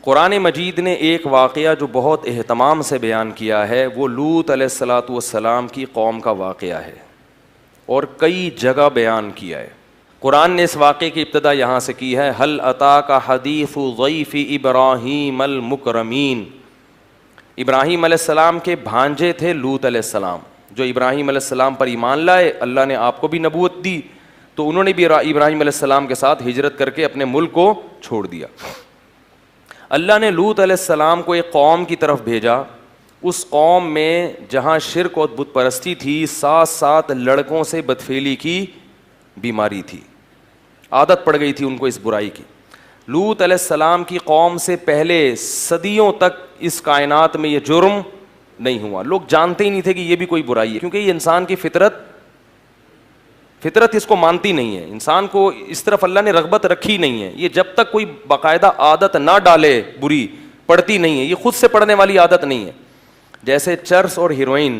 قرآن مجید نے ایک واقعہ جو بہت اہتمام سے بیان کیا ہے وہ لوط علیہ الصلاۃ والسلام کی قوم کا واقعہ ہے اور کئی جگہ بیان کیا ہے. قرآن نے اس واقعے کی ابتدا یہاں سے کی ہے, هل اتاک حدیث ضیف ابراہیم المکرمین. ابراہیم علیہ السلام کے بھانجے تھے لوط علیہ السلام, جو ابراہیم علیہ السلام پر ایمان لائے. اللہ نے آپ کو بھی نبوت دی تو انہوں نے بھی ابراہیم علیہ السلام کے ساتھ ہجرت کر کے اپنے ملک کو چھوڑ دیا. اللہ نے لوط علیہ السلام کو ایک قوم کی طرف بھیجا. اس قوم میں جہاں شرک اور بت پرستی تھی, ساتھ ساتھ لڑکوں سے بدفعلی کی بیماری تھی, عادت پڑ گئی تھی ان کو اس برائی کی. لوط علیہ السلام کی قوم سے پہلے صدیوں تک اس کائنات میں یہ جرم نہیں ہوا. لوگ جانتے ہی نہیں تھے کہ یہ بھی کوئی برائی ہے, کیونکہ یہ انسان کی فطرت اس کو مانتی نہیں ہے. انسان کو اس طرف اللہ نے رغبت رکھی نہیں ہے. یہ جب تک کوئی باقاعدہ عادت نہ ڈالے بری, پڑتی نہیں ہے. یہ خود سے پڑنے والی عادت نہیں ہے. جیسے چرس اور ہیروئن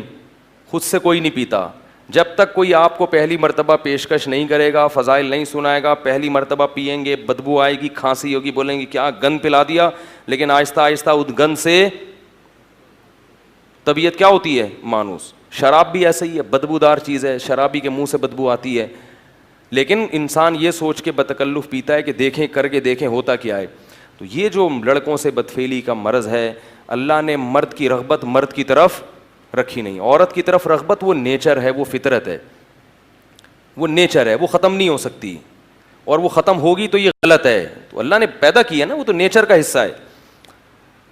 خود سے کوئی نہیں پیتا. جب تک کوئی آپ کو پہلی مرتبہ پیشکش نہیں کرے گا, فضائل نہیں سنائے گا, پہلی مرتبہ پئیں گے, بدبو آئے گی, کھانسی ہوگی, بولیں گے کیا گند پلا دیا. لیکن آہستہ آہستہ اس گند سے طبیعت کیا ہوتی ہے, مانوس. شراب بھی ایسے ہی ہے, بدبودار چیز ہے, شرابی کے منہ سے بدبو آتی ہے. لیکن انسان یہ سوچ کے بتکلف پیتا ہے کہ دیکھیں, کر کے دیکھیں ہوتا کیا ہے. تو یہ جو لڑکوں سے بدفعلی کا مرض ہے, اللہ نے مرد کی رغبت مرد کی طرف رکھی نہیں. عورت کی طرف رغبت وہ نیچر ہے, وہ فطرت ہے, وہ نیچر ہے, وہ ختم نہیں ہو سکتی. اور وہ ختم ہوگی تو یہ غلط ہے. تو اللہ نے پیدا کیا نا, وہ تو نیچر کا حصہ ہے.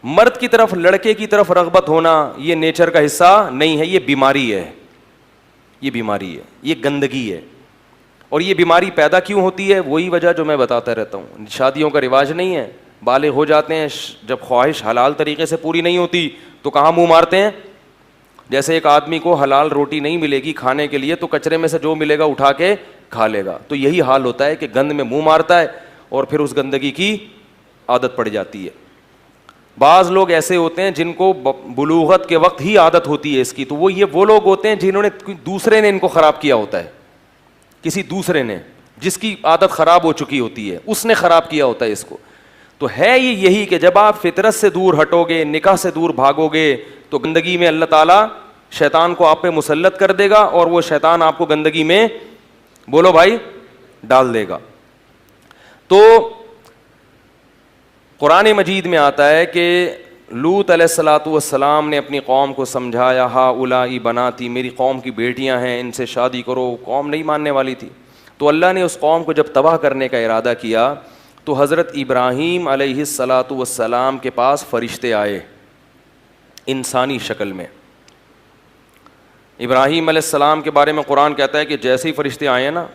مرد کی طرف, لڑکے کی طرف رغبت ہونا یہ نیچر کا حصہ نہیں ہے, یہ بیماری ہے. یہ بیماری ہے, یہ گندگی ہے. اور یہ بیماری پیدا کیوں ہوتی ہے, وہی وجہ جو میں بتاتا رہتا ہوں. شادیوں کا رواج نہیں ہے, بالغ ہو جاتے ہیں, جب خواہش حلال طریقے سے پوری نہیں ہوتی تو کہاں منہ مارتے ہیں. جیسے ایک آدمی کو حلال روٹی نہیں ملے گی کھانے کے لیے تو کچرے میں سے جو ملے گا اٹھا کے کھا لے گا. تو یہی حال ہوتا ہے کہ گند میں منہ مارتا ہے اور پھر اس گندگی کی عادت پڑ جاتی ہے. بعض لوگ ایسے ہوتے ہیں جن کو بلوغت کے وقت ہی عادت ہوتی ہے اس کی, تو وہ لوگ ہوتے ہیں جنہوں نے دوسرے نے ان کو خراب کیا ہوتا ہے. کسی دوسرے نے, جس کی عادت خراب ہو چکی ہوتی ہے, اس نے خراب کیا ہوتا ہے اس کو. تو ہے یہ یہی کہ جب آپ فطرت سے دور ہٹو گے, نکاح سے دور بھاگو گے, تو گندگی میں اللہ تعالیٰ شیطان کو آپ پہ مسلط کر دے گا اور وہ شیطان آپ کو گندگی میں, بولو بھائی, ڈال دے گا. تو قرآن مجید میں آتا ہے کہ لوط علیہ الصلاۃ والسلام نے اپنی قوم کو سمجھایا, ہؤلاء بناتی, میری قوم کی بیٹیاں ہیں, ان سے شادی کرو. قوم نہیں ماننے والی تھی. تو اللہ نے اس قوم کو جب تباہ کرنے کا ارادہ کیا تو حضرت ابراہیم علیہ الصلاۃ والسلام کے پاس فرشتے آئے انسانی شکل میں. ابراہیم علیہ السلام کے بارے میں قرآن کہتا ہے کہ جیسے ہی فرشتے آئے نا,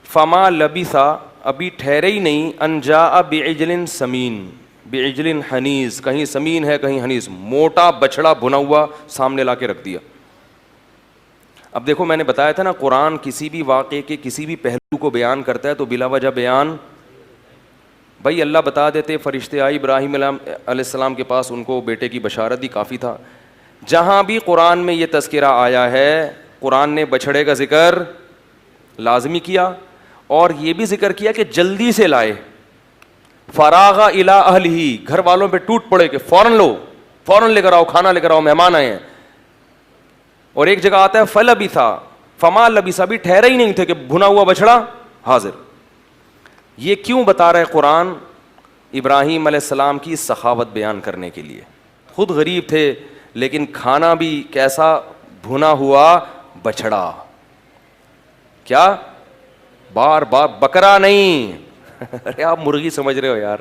فما لبثا, ابھی ٹھہرے ہی نہیں, ان جاء بعجل سمین, بعجل حنیز, کہیں سمین ہے کہیں حنیز, موٹا بچڑا بھنا ہوا سامنے لا کے رکھ دیا. اب دیکھو میں نے بتایا تھا نا, قرآن کسی بھی واقعے کے کسی بھی پہلو کو بیان کرتا ہے تو بلا وجہ بیان, بھائی اللہ بتا دیتے فرشتے آئے ابراہیم علیہ السلام کے پاس, ان کو بیٹے کی بشارت دی, کافی تھا. جہاں بھی قرآن میں یہ تذکرہ آیا ہے, قرآن نے بچڑے کا ذکر لازمی کیا اور یہ بھی ذکر کیا کہ جلدی سے لائے. فراغ الی اہلہ, گھر والوں پہ ٹوٹ پڑے کہ فوراً لو, فوراً لے کر آؤ, کھانا لے کر آؤ, مہمان آئے ہیں. اور ایک جگہ آتا ہے فلبثا, فما لبثا, بھی ٹھہرے ہی نہیں تھے کہ بھنا ہوا بچڑا حاضر. یہ کیوں بتا رہے قرآن؟ ابراہیم علیہ السلام کی سخاوت بیان کرنے کے لیے. خود غریب تھے لیکن کھانا بھی کیسا, بھنا ہوا بچڑا. کیا بار بار بکرا نہیں, ارے آپ مرغی سمجھ رہے ہو یار,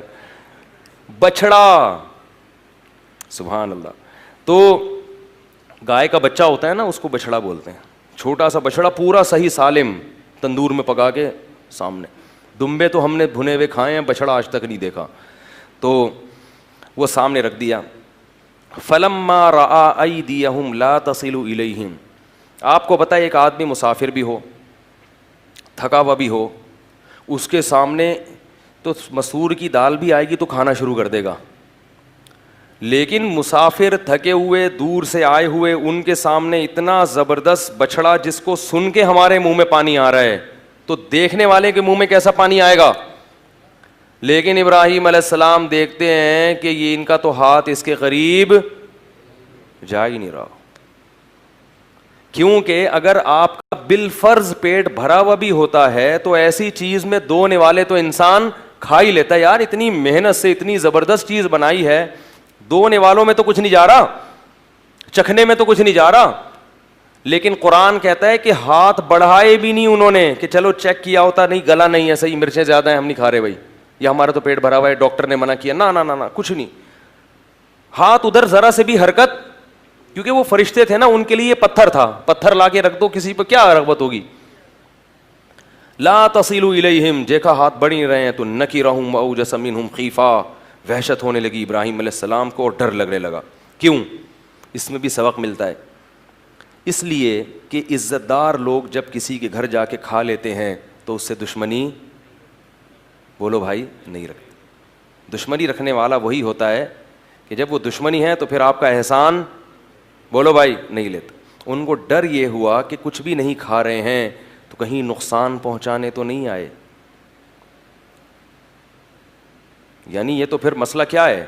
بچڑا. سبحان اللہ. تو گائے کا بچہ ہوتا ہے نا, اس کو بچڑا بولتے ہیں. چھوٹا سا بچڑا پورا صحیح سالم تندور میں پکا کے سامنے. دمبے تو ہم نے بھنے ہوئے کھائے ہیں, بچڑا آج تک نہیں دیکھا. تو وہ سامنے رکھ دیا. فلما رأى أيديهم لا تصل إليهم, آپ کو پتہ ہے ایک آدمی مسافر بھی ہو, تھکا ہوا بھی ہو, اس کے سامنے تو مسور کی دال بھی آئے گی تو کھانا شروع کر دے گا. لیکن مسافر تھکے ہوئے دور سے آئے ہوئے, ان کے سامنے اتنا زبردست بچڑا جس کو سن کے ہمارے منہ میں پانی آ رہا ہے, تو دیکھنے والے کے منہ میں کیسا پانی آئے گا. لیکن ابراہیم علیہ السلام دیکھتے ہیں کہ یہ ان کا تو ہاتھ اس کے قریب جا ہی نہیں رہا، کیونکہ اگر آپ کا بالفرض پیٹ بھرا ہوا بھی ہوتا ہے تو ایسی چیز میں 2 نوالے تو انسان کھا ہی لیتا ہے. یار اتنی محنت سے اتنی زبردست چیز بنائی ہے، 2 نوالوں میں تو کچھ نہیں جا رہا، چکھنے میں تو کچھ نہیں جا رہا. لیکن قرآن کہتا ہے کہ ہاتھ بڑھائے بھی نہیں انہوں نے کہ چلو چیک کیا ہوتا، نہیں گلا نہیں ہے صحیح، مرچیں زیادہ ہیں ہم نہیں کھا رہے بھائی، یا ہمارا تو پیٹ بھرا ہوا ہے ڈاکٹر نے منع کیا، نہ کچھ نہیں. ہاتھ ادھر ذرا سے بھی حرکت، کیونکہ وہ فرشتے تھے نا، ان کے لیے یہ پتھر تھا، پتھر لا کے رکھ دو کسی پہ کیا رغبت ہوگی. لا تصلوا الیہم، دیکھا ہاتھ بڑھ نہیں رہے ہیں تو نکرہم اوجس منہم خیفہ، وحشت ہونے لگی ابراہیم علیہ السلام کو اور ڈر لگنے لگا. کیوں؟ اس میں بھی سبق ملتا ہے. اس لیے کہ عزت دار لوگ جب کسی کے گھر جا کے کھا لیتے ہیں تو اس سے دشمنی، بولو بھائی، نہیں رکھتے. دشمنی رکھنے والا وہی ہوتا ہے کہ جب وہ دشمنی ہے تو پھر آپ کا احسان، بولو بھائی، نہیں لیتا. ان کو ڈر یہ ہوا کہ کچھ بھی نہیں کھا رہے ہیں تو کہیں نقصان پہنچانے تو نہیں آئے. یعنی یہ تو پھر مسئلہ کیا ہے؟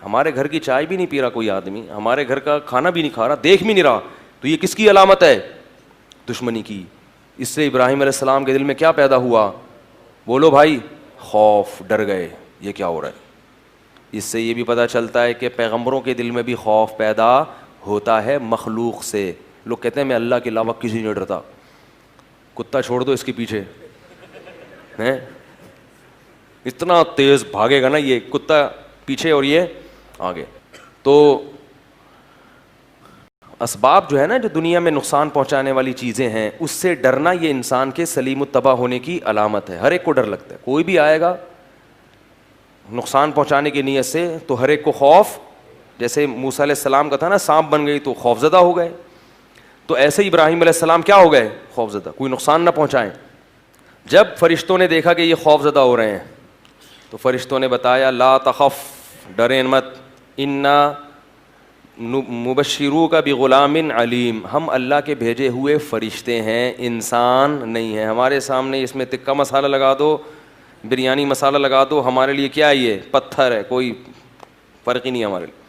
ہمارے گھر کی چائے بھی نہیں پی رہا کوئی آدمی، ہمارے گھر کا کھانا بھی نہیں کھا رہا، دیکھ بھی نہیں رہا، تو یہ کس کی علامت ہے؟ دشمنی کی. اس سے ابراہیم علیہ السلام کے دل میں کیا پیدا ہوا؟ بولو بھائی، خوف، ڈر گئے یہ کیا ہو رہا ہے. اس سے یہ بھی پتہ چلتا ہے کہ پیغمبروں کے دل میں بھی خوف پیدا ہوتا ہے مخلوق سے. لوگ کہتے ہیں میں اللہ کے علاوہ کسی نہیں ڈرتا، کتا چھوڑ دو اس کے پیچھے، ہیں اتنا تیز بھاگے گا نا یہ کتا پیچھے اور یہ آگے. تو اسباب جو ہے نا، جو دنیا میں نقصان پہنچانے والی چیزیں ہیں، اس سے ڈرنا یہ انسان کے سلیم التباہ ہونے کی علامت ہے. ہر ایک کو ڈر لگتا ہے، کوئی بھی آئے گا نقصان پہنچانے کی نیت سے تو ہر ایک کو خوف. جیسے موسیٰ علیہ السلام کا تھا نا، سانپ بن گئی تو خوف زدہ ہو گئے، تو ایسے ہی ابراہیم علیہ السلام کیا ہو گئے؟ خوف زدہ، کوئی نقصان نہ پہنچائیں. جب فرشتوں نے دیکھا کہ یہ خوف زدہ ہو رہے ہیں تو فرشتوں نے بتایا لا تخف، ڈریں مت، انا مبشروک بغلام علیم، ہم اللہ کے بھیجے ہوئے فرشتے ہیں، انسان نہیں ہیں. ہمارے سامنے اس میں تکہ مسالہ لگا دو، بریانی مسالہ لگا دو، ہمارے لیے کیا ہے؟ یہ پتھر ہے، کوئی فرق ہی نہیں ہمارے لیے.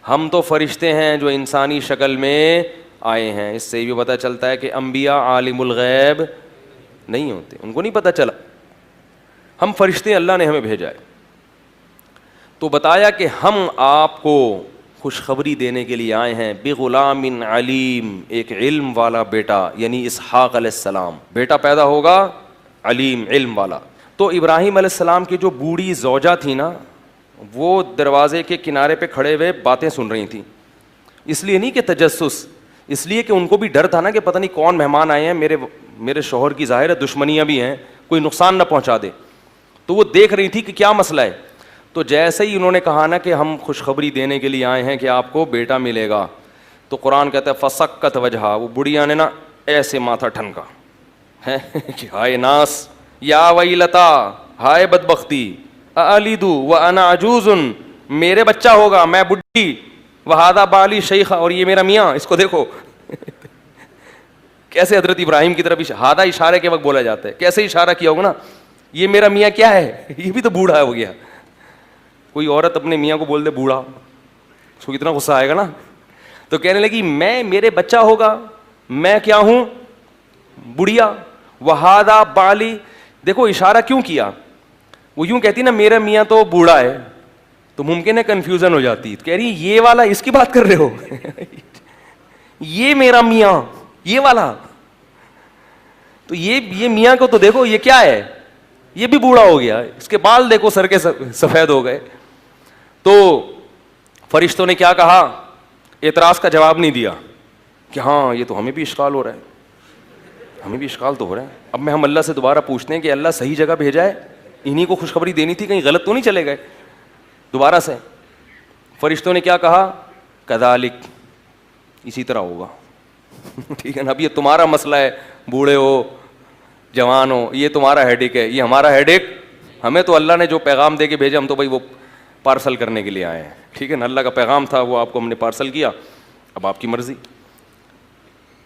ہم تو فرشتے ہیں جو انسانی شکل میں آئے ہیں. اس سے یہ بھی پتہ چلتا ہے کہ انبیاء عالم الغیب نہیں ہوتے، ان کو نہیں پتہ چلا. ہم فرشتے اللہ نے ہمیں بھیجا ہے. تو بتایا کہ ہم آپ کو خوشخبری دینے کے لیے آئے ہیں بغلام علیم، ایک علم والا بیٹا، یعنی اسحاق علیہ السلام بیٹا پیدا ہوگا علیم، علم والا. تو ابراہیم علیہ السلام کی جو بوڑھی زوجہ تھی نا، وہ دروازے کے کنارے پہ کھڑے ہوئے باتیں سن رہی تھیں. اس لیے نہیں کہ تجسس، اس لیے کہ ان کو بھی ڈر تھا نا کہ پتہ نہیں کون مہمان آئے ہیں، میرے شوہر کی ظاہر ہے دشمنیاں بھی ہیں، کوئی نقصان نہ پہنچا دے. تو وہ دیکھ رہی تھی کہ کیا مسئلہ ہے. تو جیسے ہی انہوں نے کہا نا کہ ہم خوشخبری دینے کے لیے آئے ہیں کہ آپ کو بیٹا ملے گا، تو قرآن کہتا ہے فسکت وجہا، وہ بڑھیا نے نا ایسے ماتھا ٹھنکا ہے کہ ہائے ناس، یا ویلتا، ہائے بدبختی، الیدو وانا عجوز، میرے بچہ ہوگا میں بڈھی، وہذا بالی شیخ، اور یہ میرا میاں، اس کو دیکھو کیسے حضرت ابراہیم کی طرف ہادہ اشارے کے وقت بولا جاتا ہے، کیسے اشارہ کیا ہوگا نا، یہ میرا میاں کیا ہے، یہ بھی تو بوڑھا ہو گیا. کوئی عورت اپنے میاں کو بول دے بوڑھا، اس کو کتنا غصہ آئے گا نا. تو کہنے لگی میرے بچہ ہوگا، میں کیا ہوں؟ بڑھیا. وہذا بالی، دیکھو اشارہ کیوں کیا. وہ یوں کہتی نا میرا میاں تو بوڑھا ہے تو ممکن ہے کنفیوژن ہو جاتی، کہہ رہی یہ والا اس کی بات کر رہے ہو یہ میرا میاں یہ والا، تو یہ میاں کو تو دیکھو یہ کیا ہے، یہ بھی بوڑھا ہو گیا، اس کے بال دیکھو سر کے سفید ہو گئے. تو فرشتوں نے کیا کہا؟ اعتراض کا جواب نہیں دیا کہ ہاں یہ تو ہمیں بھی اشکال ہو رہا ہے، ہمیں بھی اشکال تو ہو رہا ہے. اب میں ہم اللہ سے دوبارہ پوچھتے ہیں کہ اللہ صحیح جگہ بھیجا ہے، انہی کو خوشخبری دینی تھی، کہیں غلط تو نہیں چلے گئے. دوبارہ سے فرشتوں نے کیا کہا؟ کذالک، اسی طرح ہوگا ٹھیک ہے نا. اب یہ تمہارا مسئلہ ہے، بوڑھے ہو جوان ہو، یہ تمہارا ہیڈیک ہے، یہ ہمارا ہیڈیک. ہمیں تو اللہ نے جو پیغام دے کے بھیجا ہم تو بھائی وہ پارسل کرنے کے لیے آئے ہیں، ٹھیک ہے نا. اللہ کا پیغام تھا، وہ آپ کو ہم نے پارسل کیا، اب آپ کی مرضی.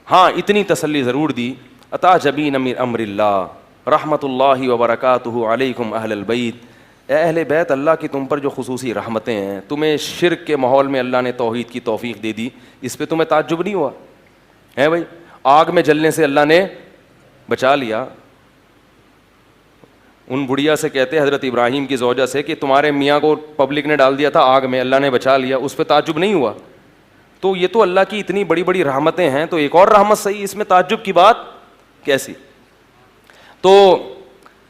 ہاں اتنی تسلی ضرور دی، عطا جبین من امر اللہ، رحمت اللہ وبرکاتہ علیکم اہل البیت، اے اہل بیت، اللہ کی تم پر جو خصوصی رحمتیں ہیں، تمہیں شرک کے ماحول میں اللہ نے توحید کی توفیق دے دی، اس پہ تمہیں تعجب نہیں ہوا ہے بھائی؟ آگ میں جلنے سے اللہ نے بچا لیا. ان بڑھیا سے کہتے ہیں حضرت ابراہیم کی زوجہ سے کہ تمہارے میاں کو پبلک نے ڈال دیا تھا آگ میں، اللہ نے بچا لیا، اس پہ تعجب نہیں ہوا؟ تو یہ تو اللہ کی اتنی بڑی بڑی رحمتیں ہیں، تو ایک اور رحمت صحیح، اس میں تعجب کی بات کیسی؟ تو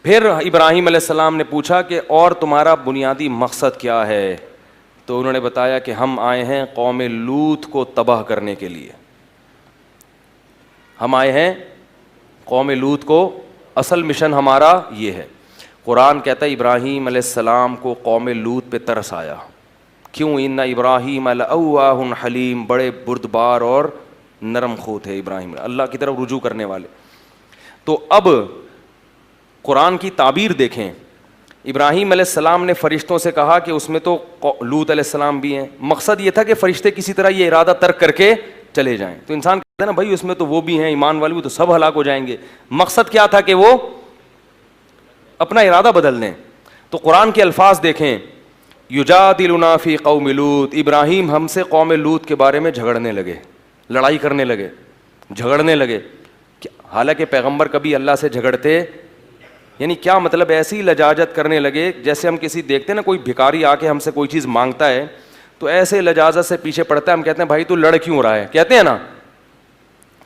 پھر ابراہیم علیہ السلام نے پوچھا کہ اور تمہارا بنیادی مقصد کیا ہے؟ تو انہوں نے بتایا کہ ہم آئے ہیں قوم لوط کو تباہ کرنے کے لیے. ہم آئے ہیں قوم لوط کو، اصل مشن ہمارا یہ ہے. قرآن کہتا ہے ابراہیم علیہ السلام کو قوم لوط پہ ترس آیا. کیوں؟ ان ابراہیم لأواہ حلیم، بڑے بردبار اور نرم خو تھے ابراہیم، اللہ کی طرف رجوع کرنے والے. تو اب قرآن کی تعبیر دیکھیں. ابراہیم علیہ السلام نے فرشتوں سے کہا کہ اس میں تو لوط علیہ السلام بھی ہیں. مقصد یہ تھا کہ فرشتے کسی طرح یہ ارادہ ترک کر کے چلے جائیں. تو انسان کہتا ہے نا بھائی اس میں تو وہ بھی ہیں، ایمان والے بھی، تو سب ہلاک ہو جائیں گے. مقصد کیا تھا کہ وہ اپنا ارادہ بدل دیں. تو قرآن کے الفاظ دیکھیں، یجادلنا فی قوم لوط، ابراہیم ہم سے قوم لوط کے بارے میں جھگڑنے لگے، لڑائی کرنے لگے، جھگڑنے لگے. حالانکہ پیغمبر کبھی اللہ سے جھگڑتے، یعنی کیا مطلب؟ ایسی لجاجت کرنے لگے جیسے ہم کسی دیکھتے ہیں نا کوئی بھکاری آ کے ہم سے کوئی چیز مانگتا ہے تو ایسے لجاجت سے پیچھے پڑتا ہے، ہم کہتے ہیں بھائی تو لڑ کیوں رہا ہے، کہتے ہیں نا.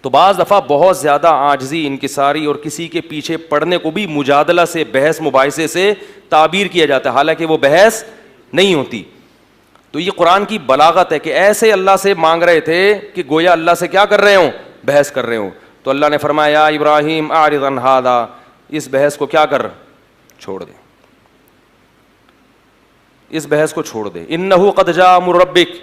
تو بعض دفعہ بہت زیادہ عاجزی، انکساری اور کسی کے پیچھے پڑنے کو بھی مجادلہ سے، بحث مباحثے سے تعبیر کیا جاتا ہے، حالانکہ وہ بحث نہیں ہوتی. تو یہ قرآن کی بلاغت ہے کہ ایسے اللہ سے مانگ رہے تھے کہ گویا اللہ سے کیا کر رہے ہوں؟ بحث کر رہے ہوں. تو اللہ نے فرمایا یا ابراہیم اعرض عن ھذا، اس بحث کو کیا کر، چھوڑ دے، اس بحث کو چھوڑ دے. انہ قد جاء امر ربک،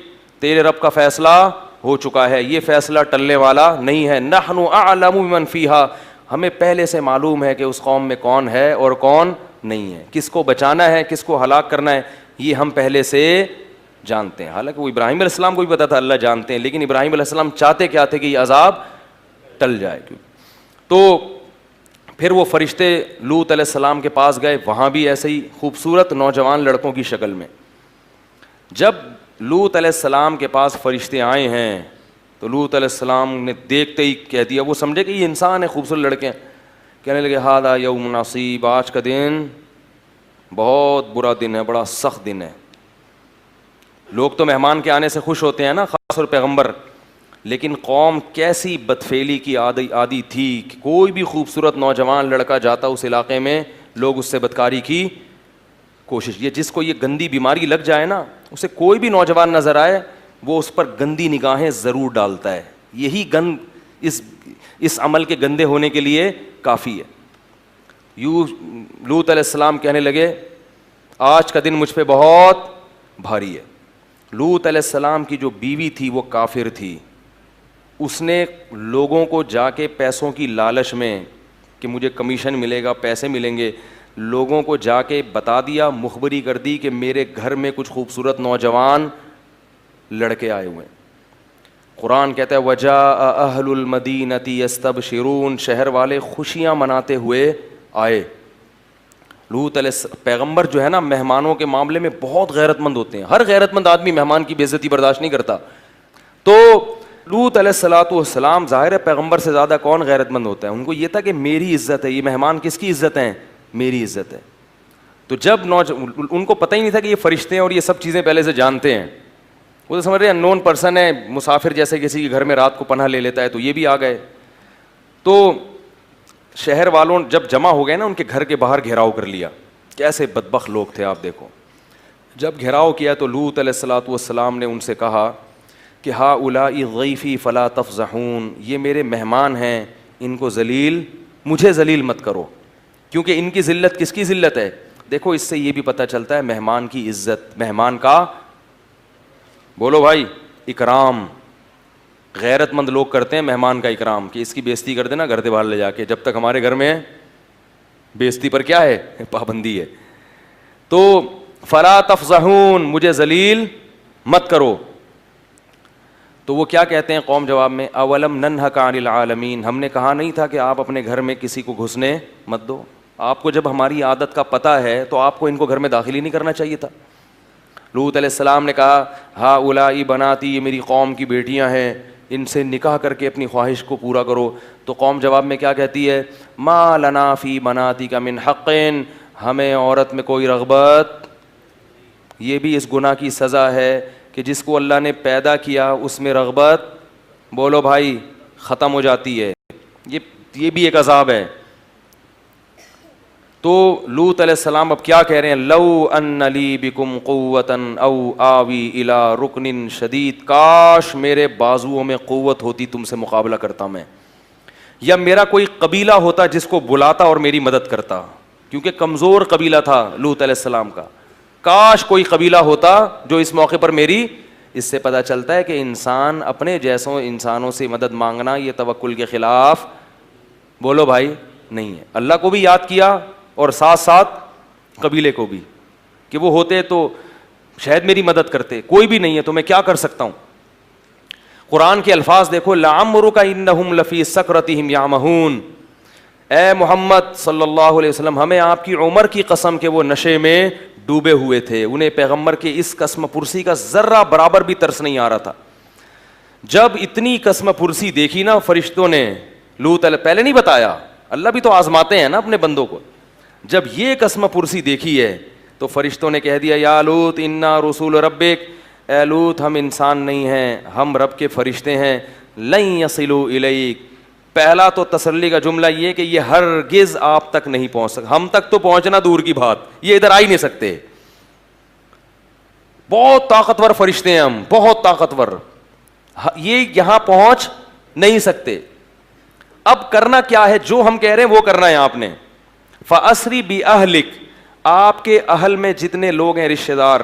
تیرے رب کا فیصلہ ہو چکا ہے، یہ فیصلہ ٹلنے والا نہیں ہے. نحن اعلم بمن فیہا، ہمیں پہلے سے معلوم ہے کہ اس قوم میں کون ہے اور کون نہیں ہے، کس کو بچانا ہے، کس کو ہلاک کرنا ہے، یہ ہم پہلے سے جانتے ہیں. حالانکہ وہ ابراہیم علیہ السلام کو بھی پتا تھا اللہ جانتے ہیں، لیکن ابراہیم علیہ السلام چاہتے کیا تھے کہ یہ عذاب ٹل جائے. تو پھر وہ فرشتے لوط علیہ السلام کے پاس گئے، وہاں بھی ایسے ہی خوبصورت نوجوان لڑکوں کی شکل میں. جب لوط علیہ السلام کے پاس فرشتے آئے ہیں تو لوط علیہ السلام نے دیکھتے ہی کہہ دیا، وہ سمجھے کہ یہ انسان ہے، خوبصورت لڑکے ہیں. کہنے لگے ھذا یوم عصیب، آج کا دن بہت برا دن ہے، بڑا سخت دن ہے. لوگ تو مہمان کے آنے سے خوش ہوتے ہیں نا، خاص طور پیغمبر، لیکن قوم کیسی بدفعلی کی عادی تھی کہ کوئی بھی خوبصورت نوجوان لڑکا جاتا اس علاقے میں، لوگ اس سے بدکاری کی کوشش. یہ جس کو یہ گندی بیماری لگ جائے نا، اسے کوئی بھی نوجوان نظر آئے وہ اس پر گندی نگاہیں ضرور ڈالتا ہے. یہی گند اس عمل کے گندے ہونے کے لیے کافی ہے. یوں لوط علیہ السلام کہنے لگے آج کا دن مجھ پہ بہت بھاری ہے. لوط علیہ السلام کی جو بیوی تھی وہ کافر تھی. اس نے لوگوں کو جا کے پیسوں کی لالچ میں کہ مجھے کمیشن ملے گا، پیسے ملیں گے، لوگوں کو جا کے بتا دیا، مخبری کر دی کہ میرے گھر میں کچھ خوبصورت نوجوان لڑکے آئے ہوئے ہیں. قرآن کہتا ہے وجاء اہل المدینۃ یستبشرون، شہر والے خوشیاں مناتے ہوئے آئے. لوط علیہ پیغمبر جو ہے نا مہمانوں کے معاملے میں بہت غیرت مند ہوتے ہیں. ہر غیرت مند آدمی مہمان کی بے عزتی برداشت نہیں کرتا. تو لوط علیہ الصلوۃ والسلام، ظاہر ہے پیغمبر سے زیادہ کون غیرت مند ہوتا ہے، ان کو یہ تھا کہ میری عزت ہے، یہ مہمان کس کی عزت ہیں؟ میری عزت ہے. تو جب ان کو پتہ ہی نہیں تھا کہ یہ فرشتے ہیں اور یہ سب چیزیں پہلے سے جانتے ہیں. وہ تو سمجھ رہے ہیں ان نون پرسن ہے، مسافر جیسے کسی کے گھر میں رات کو پناہ لے لیتا ہے، تو یہ بھی آ گئے. تو شہر والوں جب جمع ہو گئے نا، ان کے گھر کے باہر گھیراؤ کر لیا. کیسے بدبخت لوگ تھے آپ دیکھو. جب گھیراؤ کیا تو لوط علیہ الصلوۃ والسلام نے ان سے کہا کہ ہؤلاء ضیفی فلا تفضحون، یہ میرے مہمان ہیں، ان کو ذلیل، مجھے ذلیل مت کرو، کیونکہ ان کی ذلت کس کی ذلت ہے؟ دیکھو اس سے یہ بھی پتہ چلتا ہے مہمان کی عزت، مہمان کا بولو بھائی اکرام. غیرت مند لوگ کرتے ہیں مہمان کا اکرام کہ اس کی بے عزتی کر دینا گھر سے باہر لے جا کے، جب تک ہمارے گھر میں بے عزتی پر کیا ہے؟ پابندی ہے. تو فلا تفضحون، مجھے ذلیل مت کرو. تو تو وہ کیا کہتے ہیں قوم جواب میں, اولم ننہک عن العالمین, ہم نے کہا نہیں تھا کہ آپ اپنے گھر میں کسی کو گھسنے مت دو. آپ کو جب ہماری عادت کا پتہ ہے تو آپ کو ان کو گھر میں داخل ہی نہیں کرنا چاہیے تھا. لوط علیہ السلام نے کہا ہا اولائی بناتی, یہ میری قوم کی بیٹیاں ہیں, ان سے نکاح کر کے اپنی خواہش کو پورا کرو. تو قوم جواب میں کیا کہتی ہے, ما لنا فی بناتک من حق, ہمیں عورت میں کوئی رغبت. یہ بھی اس گناہ کی سزا ہے کہ جس کو اللہ نے پیدا کیا اس میں رغبت, بولو بھائی, ختم ہو جاتی ہے. یہ بھی ایک عذاب ہے. تو لوط علیہ السلام اب کیا کہہ رہے ہیں, لو ان لی بکم قوتا او آوی الی رکن شدید, کاش میرے بازوؤں میں قوت ہوتی تم سے مقابلہ کرتا میں, یا میرا کوئی قبیلہ ہوتا جس کو بلاتا اور میری مدد کرتا, کیونکہ کمزور قبیلہ تھا لوط علیہ السلام کا. کاش کوئی قبیلہ ہوتا جو اس موقع پر میری. اس سے پتہ چلتا ہے کہ انسان اپنے جیسوں انسانوں سے مدد مانگنا یہ توکل کے خلاف, بولو بھائی, نہیں ہے. اللہ کو بھی یاد کیا اور ساتھ ساتھ قبیلے کو بھی, کہ وہ ہوتے تو شاید میری مدد کرتے. کوئی بھی نہیں ہے تو میں کیا کر سکتا ہوں. قرآن کے الفاظ دیکھو, لعمرک انہم لفی سکرتہم یعمہون, اے محمد صلی اللہ علیہ وسلم ہمیں آپ کی عمر کی قسم کہ وہ نشے میں ڈوبے ہوئے تھے. انہیں پیغمبر کے اس قسم پرسی کا ذرہ برابر بھی ترس نہیں آ رہا تھا. جب اتنی قسم پرسی دیکھی نا فرشتوں نے, لوط علیہ, پہلے نہیں بتایا, اللہ بھی تو آزماتے ہیں نا اپنے بندوں کو. جب یہ قسم پرسی دیکھی ہے تو فرشتوں نے کہہ دیا, یا لوط انا رسول ربک, اے لوط ہم انسان نہیں ہیں, ہم رب کے فرشتے ہیں. لن یصلوا الیک, پہلا تو تسلی کا جملہ یہ کہ یہ ہرگز آپ تک نہیں پہنچ سکتے. ہم تک تو پہنچنا دور کی بات, یہ ادھر آ ہی نہیں سکتے. بہت طاقتور فرشتے ہیں ہم, بہت طاقتور, یہ یہاں پہنچ نہیں سکتے. اب کرنا کیا ہے, جو ہم کہہ رہے ہیں وہ کرنا ہے آپ نے. فَأَسْرِ بِأَهْلِكَ, آپ کے اہل میں جتنے لوگ ہیں, رشتہ دار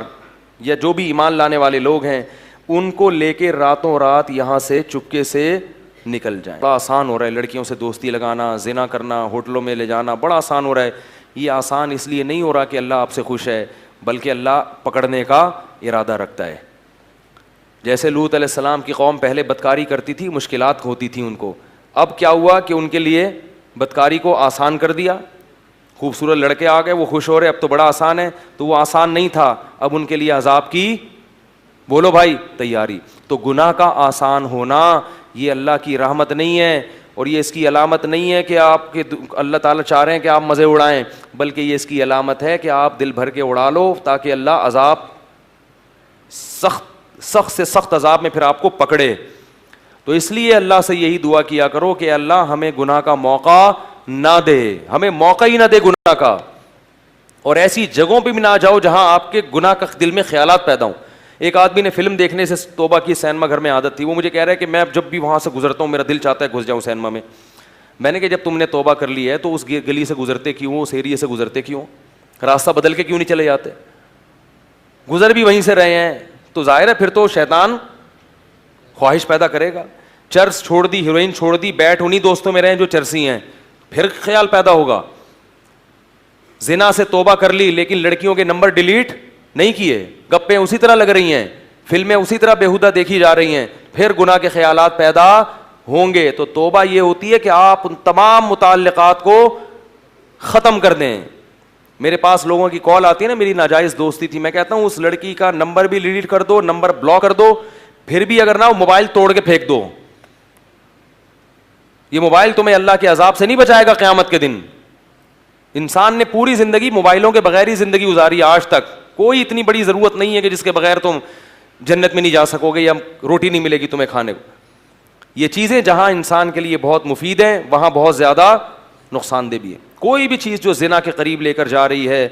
یا جو بھی ایمان لانے والے لوگ ہیں, ان کو لے کے راتوں رات یہاں سے چپکے سے نکل جائیں. بڑا آسان ہو رہا ہے لڑکیوں سے دوستی لگانا, زنا کرنا, ہوٹلوں میں لے جانا, بڑا آسان ہو رہا ہے. یہ آسان اس لیے نہیں ہو رہا کہ اللہ آپ سے خوش ہے, بلکہ اللہ پکڑنے کا ارادہ رکھتا ہے. جیسے لوط علیہ السلام کی قوم پہلے بدکاری کرتی تھی, مشکلات ہوتی تھیں ان کو, اب کیا ہوا کہ ان کے لیے بدکاری کو آسان کر دیا. خوبصورت لڑکے آ گئے, وہ خوش ہو رہے, اب تو بڑا آسان ہے. تو وہ آسان نہیں تھا, اب ان کے لیے عذاب کی, بولو بھائی, تیاری. تو گناہ کا آسان ہونا یہ اللہ کی رحمت نہیں ہے, اور یہ اس کی علامت نہیں ہے کہ آپ کے اللہ تعالیٰ چاہ رہے ہیں کہ آپ مزے اڑائیں, بلکہ یہ اس کی علامت ہے کہ آپ دل بھر کے اڑا لو تاکہ اللہ عذاب, سخت سے سخت عذاب میں پھر آپ کو پکڑے. تو اس لیے اللہ سے یہی دعا کیا کرو کہ اللہ ہمیں گناہ کا موقع نہ دے, ہمیں موقع ہی نہ دے گناہ کا, اور ایسی جگہوں پہ بھی نہ جاؤ جہاں آپ کے گناہ کا دل میں خیالات پیدا ہوں. ایک آدمی نے فلم دیکھنے سے توبہ کی, سینما گھر میں عادت تھی. وہ مجھے کہہ رہا ہے کہ میں جب بھی وہاں سے گزرتا ہوں میرا دل چاہتا ہے گھس جاؤں سینما میں. میں نے کہا جب تم نے توبہ کر لی ہے تو اس گلی سے گزرتے کیوں, اس ایریے سے گزرتے کیوں, راستہ بدل کے کیوں نہیں چلے جاتے؟ گزر بھی وہیں سے رہے ہیں تو ظاہر ہے پھر تو شیطان خواہش پیدا کرے گا. چرس چھوڑ دی, ہیروئن چھوڑ دی, بیٹھ انہیں دوستوں میں رہے جو چرسی ہیں, پھر خیال پیدا ہوگا. زنا سے توبہ کر لی لیکن لڑکیوں کے نمبر ڈیلیٹ نہیں کیے, گپیں اسی طرح لگ رہی ہیں, فلمیں اسی طرح بیہودہ دیکھی جا رہی ہیں, پھر گناہ کے خیالات پیدا ہوں گے. تو توبہ یہ ہوتی ہے کہ آپ ان تمام متعلقات کو ختم کر دیں. میرے پاس لوگوں کی کال آتی ہے نا, میری ناجائز دوستی تھی, میں کہتا ہوں اس لڑکی کا نمبر بھی ڈیلیٹ کر دو, نمبر بلاک کر دو, پھر بھی اگر نہ ہو موبائل توڑ کے پھینک دو. یہ موبائل تمہیں اللہ کے عذاب سے نہیں بچائے گا قیامت کے دن. انسان نے پوری زندگی موبائلوں کے بغیر ہی زندگی گزاری آج تک. کوئی اتنی بڑی ضرورت نہیں ہے کہ جس کے بغیر تم جنت میں نہیں جا سکو گے یا روٹی نہیں ملے گی تمہیں کھانے کو. یہ چیزیں جہاں انسان کے لیے بہت مفید ہیں وہاں بہت زیادہ نقصان دہ بھی ہے. کوئی بھی چیز جو زنا کے قریب لے کر جا رہی ہے